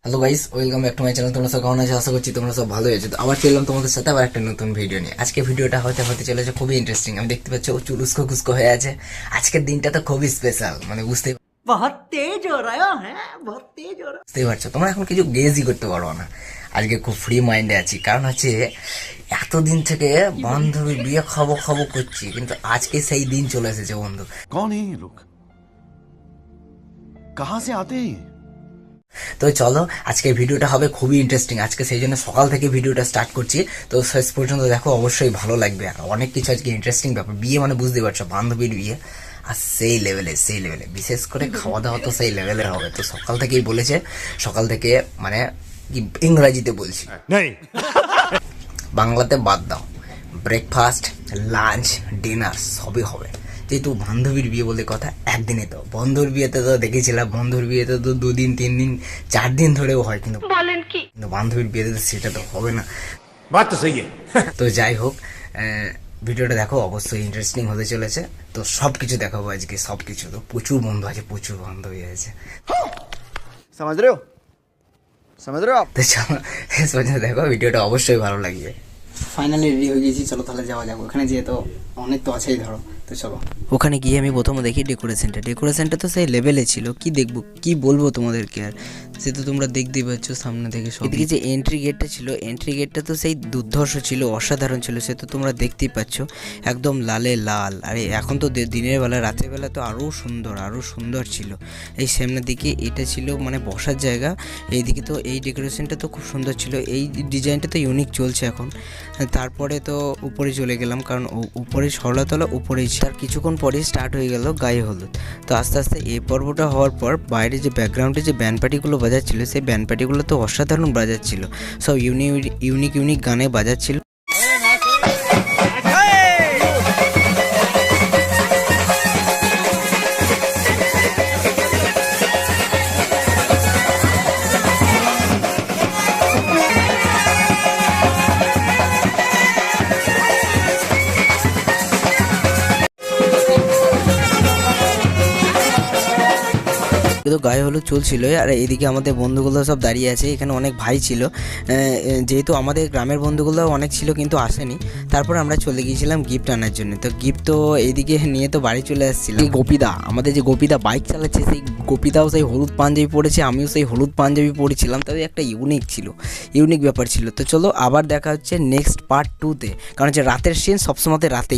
Hello guys, welcome back to my channel. তোমরা সব কেমন আছো? আশা করছি তোমরা সব ভালো আছো। তো আবার চললাম তোমাদের সাথে আবার একটা নতুন ভিডিও নিয়ে। আজকে ভিডিওটা হতে চলেছে খুবই ইন্টারেস্টিং। আমি দেখতে পাচ্ছি ও চুল উস্কো খুস্কো হয়ে আছে। আজকের দিনটা তো খুবই স্পেশাল, মানে বুঝতেই পারছো। তোমরা এখন কিছু গেজই করতে পারো না। আজকে খুব ফ্রি মাইন্ডে আছি, কারণ হচ্ছে এতদিন থেকে বান্ধবীর বিয়ে খাবো খাবো করছি, কিন্তু আজকে সেই দিন চলে এসেছে বন্ধু। कौन है ये लोग? कहां से आते हैं ये? তো চলো, আজকে ভিডিওটা হবে খুবই ইন্টারেস্টিং। আজকে সেই জন্য সকাল থেকে ভিডিওটা স্টার্ট করছি। তো শেষ পর্যন্ত দেখো, অবশ্যই ভালো লাগবে। আর অনেক কিছু আজকে ইন্টারেস্টিং ব্যাপার। বিয়ে মানে বুঝতে পারছো, বান্ধবীর বিয়ে, আর সেই লেভেলে বিশেষ করে খাওয়া দাওয়া তো সেই লেভেলের হবে। তো সকাল থেকেই বলেছে, সকাল থেকে মানে কি ইংরাজিতে বলছি, বাংলাতে বাদ দাও। ব্রেকফাস্ট, লাঞ্চ, ডিনার সবই হবে। যেহেতু বান্ধবীর বিয়ে বলে কথা, একদিনে তো বন্ধুর বিয়েতে তো দেখেছিলাম, বন্ধুর বিয়েতে তো 2 দিন 3 দিন 4 দিন ধরেও হয়, কিন্তু বলেন কি, কিন্তু বান্ধবীর বিয়েতে তো সেটা তো হবে না। बात तो सही है। তো যাই হোক, ভিডিওটা দেখো, অবশ্যই ইন্টারেস্টিং হতে চলেছে। তো সব কিছু দেখাবো আজকে, সব কিছু। তো প্রচুর বন্ধু আছে, প্রচুর বান্ধবী আছে। समझ रहे हो समझ रहे हो आप। তো চলো, শেষ পর্যন্ত দেখো, ভিডিওটা অবশ্যই ভালো লাগবে। ফাইনালি রেডি হয়ে গেছি, চলো তাহলে যাওয়া যাক। ওখানে যেয়ে তো অনেক তো আছেই, ধরো। তো চলো। ওখানে গিয়ে আমি প্রথমে দেখি ডেকোরেশনটা তো সেই লেভেলে ছিল। কি দেখবো, কি বলবো তোমাদেরকে, আর সে তো তোমরা দেখতেই পাচ্ছ সামনে থেকে সব। এদিকে যে এন্ট্রি গেটটা ছিল, এন্ট্রি গেটটা তো সেই দুর্ধর্ষ ছিল, অসাধারণ ছিল। সে তো তোমরা দেখতেই পাচ্ছ, একদম লালে লাল। আর এখন তো দিনের বেলা, রাতের বেলা তো আরও সুন্দর ছিল। এই সামনের দিকে এটা ছিল মানে বসার জায়গা। এইদিকে তো এই ডেকোরেশনটা তো খুব সুন্দর ছিল। এই ডিজাইনটা তো ইউনিক চলছে এখন। তারপরে তো উপরে চলে গেলাম, কারণ উপরে সরলাতলা উপরেই ছিল। আর কিছুক্ষণ পরেই স্টার্ট হয়ে গেল গায়ে হলুদ। তো আস্তে আস্তে এই পর্বটা হওয়ার পর বাইরে যে ব্যাকগ্রাউন্ডে যে ব্যান্ড পার্টিগুলো বাজাচ্ছিল, সেই ব্যান্ড পার্টিগুলো তো অসাধারণ বাজাচ্ছিল। সব ইউনিক গানে বাজাচ্ছিল। কিন্তু গায়ে হলুদ চলছিল। আর এদিকে আমাদের বন্ধুগুলো সব দাঁড়িয়ে আছে। এখানে অনেক ভাই ছিল, যেহেতু আমাদের গ্রামের বন্ধুগুলো অনেক ছিল কিন্তু আসেনি। তারপর আমরা চলে গিয়েছিলাম গিফট আনার জন্য। তো গিফট তো এইদিকে নিয়ে তো বাড়ি চলে আসছিলাম। এই গোপীদা, আমাদের যে গোপীদা বাইক চালাচ্ছে, সেই গোপীদাও সেই হলুদ পাঞ্জাবি পরেছে, আমিও সেই হলুদ পাঞ্জাবি পরেছিলাম। তবে একটা ইউনিক ব্যাপার ছিল। তো চলো, আবার দেখা হচ্ছে নেক্সট পার্ট 2-তে, কারণ যে রাতের সিন সবসময় রাতে